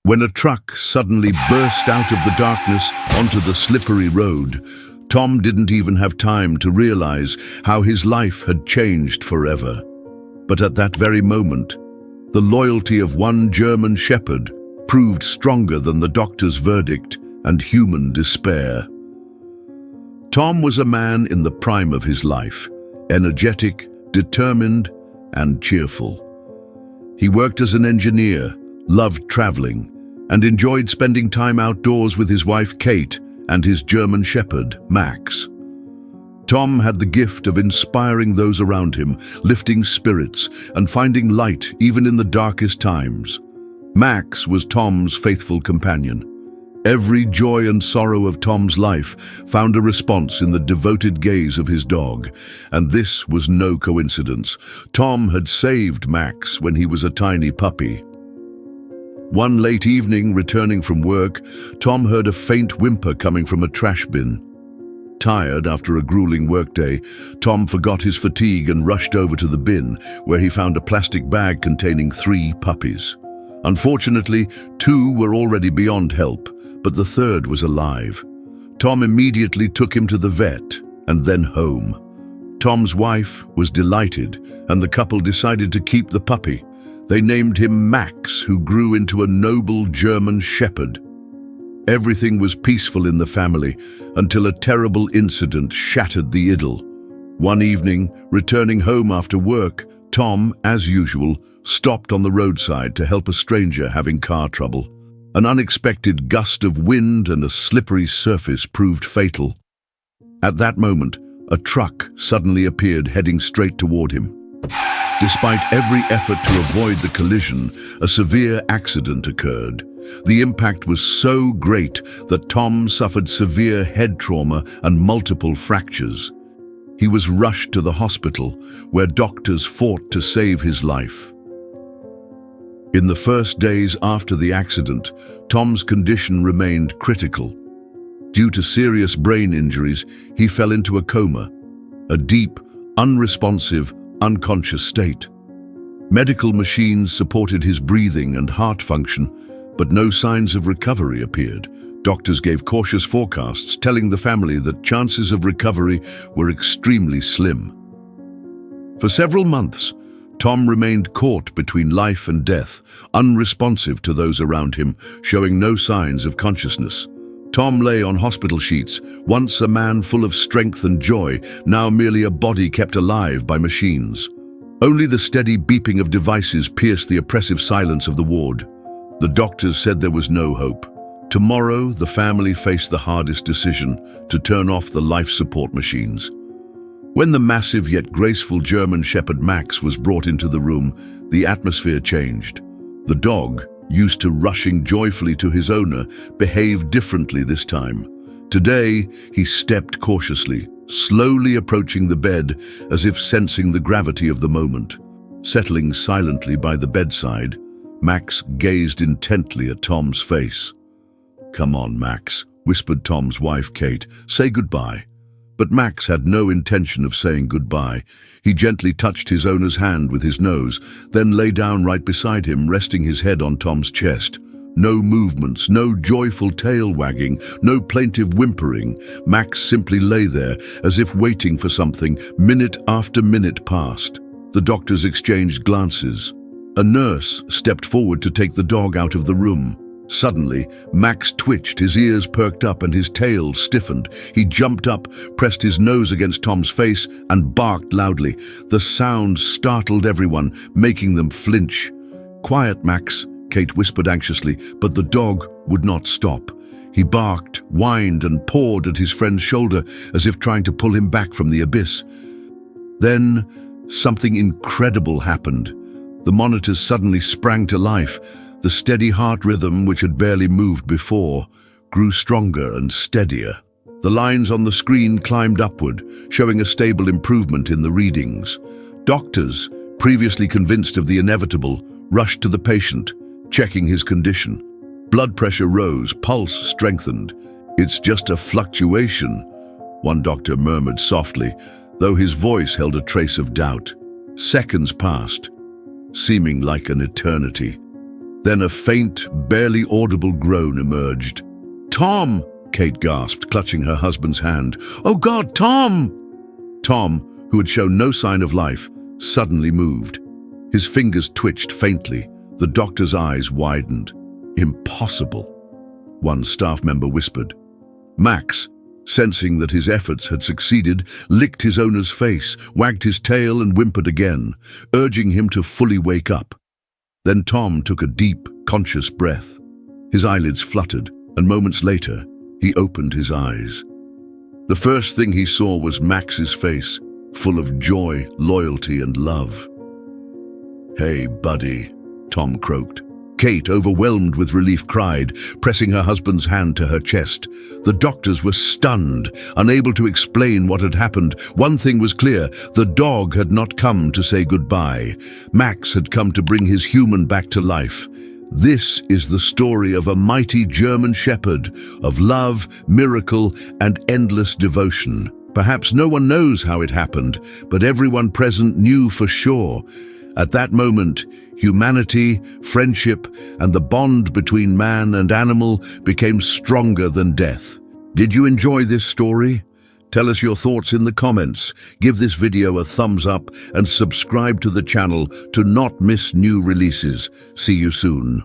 When a truck suddenly burst out of the darkness onto the slippery road, Tom didn't even have time to realize how his life had changed forever. But at that very moment, the loyalty of one German shepherd proved stronger than the doctor's verdict and human despair. Tom was a man in the prime of his life, energetic, determined, and cheerful. He worked as an engineer, loved traveling, and enjoyed spending time outdoors with his wife Kate and his German shepherd, Max. Tom had the gift of inspiring those around him, lifting spirits, and finding light even in the darkest times. Max was Tom's faithful companion. Every joy and sorrow of Tom's life found a response in the devoted gaze of his dog, and this was no coincidence. Tom had saved Max when he was a tiny puppy. One late evening, returning from work, Tom heard a faint whimper coming from a trash bin. Tired after a grueling workday, Tom forgot his fatigue and rushed over to the bin, where he found a plastic bag containing 3 puppies. Unfortunately, 2 were already beyond help, but the third was alive. Tom immediately took him to the vet and then home. Tom's wife was delighted, and the couple decided to keep the puppy. They named him Max, who grew into a noble German shepherd. Everything was peaceful in the family until a terrible incident shattered the idyll. One evening, returning home after work, Tom, as usual, stopped on the roadside to help a stranger having car trouble. An unexpected gust of wind and a slippery surface proved fatal. At that moment, a truck suddenly appeared heading straight toward him. Despite every effort to avoid the collision, a severe accident occurred. The impact was so great that Tom suffered severe head trauma and multiple fractures. He was rushed to the hospital, where doctors fought to save his life. In the first days after the accident, Tom's condition remained critical. Due to serious brain injuries, he fell into a coma, a deep, unresponsive, unconscious state. Medical machines supported his breathing and heart function, but no signs of recovery appeared. Doctors gave cautious forecasts, telling the family that chances of recovery were extremely slim. For several months, Tom remained caught between life and death, unresponsive to those around him, showing no signs of consciousness. Tom lay on hospital sheets, once a man full of strength and joy, now merely a body kept alive by machines. Only the steady beeping of devices pierced the oppressive silence of the ward. The doctors said there was no hope. Tomorrow, the family faced the hardest decision: to turn off the life support machines. When the massive yet graceful German shepherd Max was brought into the room, the atmosphere changed. The dog, used to rushing joyfully to his owner, behaved differently this time. Today, he stepped cautiously, slowly approaching the bed as if sensing the gravity of the moment. Settling silently by the bedside, Max gazed intently at Tom's face. "Come on, Max," whispered Tom's wife, Kate. "Say goodbye." But Max had no intention of saying goodbye. He gently touched his owner's hand with his nose, then lay down right beside him, resting his head on Tom's chest. No movements, no joyful tail wagging, no plaintive whimpering. Max simply lay there, as if waiting for something. Minute after minute passed. The doctors exchanged glances. A nurse stepped forward to take the dog out of the room. Suddenly, Max twitched, his ears perked up and his tail stiffened. He jumped up, pressed his nose against Tom's face, and barked loudly. The sound startled everyone, making them flinch. "Quiet, Max," Kate whispered anxiously, but the dog would not stop. He barked, whined, and pawed at his friend's shoulder, as if trying to pull him back from the abyss. Then, something incredible happened. The monitors suddenly sprang to life. The steady heart rhythm, which had barely moved before, grew stronger and steadier. The lines on the screen climbed upward, showing a stable improvement in the readings. Doctors, previously convinced of the inevitable, rushed to the patient, checking his condition. Blood pressure rose, pulse strengthened. "It's just a fluctuation," one doctor murmured softly, though his voice held a trace of doubt. Seconds passed, seeming like an eternity. Then a faint, barely audible groan emerged. "Tom!" Kate gasped, clutching her husband's hand. "Oh God, Tom!" Tom, who had shown no sign of life, suddenly moved. His fingers twitched faintly. The doctor's eyes widened. "Impossible," one staff member whispered. Max, sensing that his efforts had succeeded, licked his owner's face, wagged his tail and whimpered again, urging him to fully wake up. Then Tom took a deep, conscious breath. His eyelids fluttered, and moments later, he opened his eyes. The first thing he saw was Max's face, full of joy, loyalty, and love. "Hey, buddy," Tom croaked. Kate, overwhelmed with relief, cried, pressing her husband's hand to her chest. The doctors were stunned, unable to explain what had happened. One thing was clear: the dog had not come to say goodbye. Max had come to bring his human back to life. This is the story of a mighty German shepherd, of love, miracle, and endless devotion. Perhaps no one knows how it happened, but everyone present knew for sure. At that moment, humanity, friendship, and the bond between man and animal became stronger than death. Did you enjoy this story? Tell us your thoughts in the comments. Give this video a thumbs up and subscribe to the channel to not miss new releases. See you soon.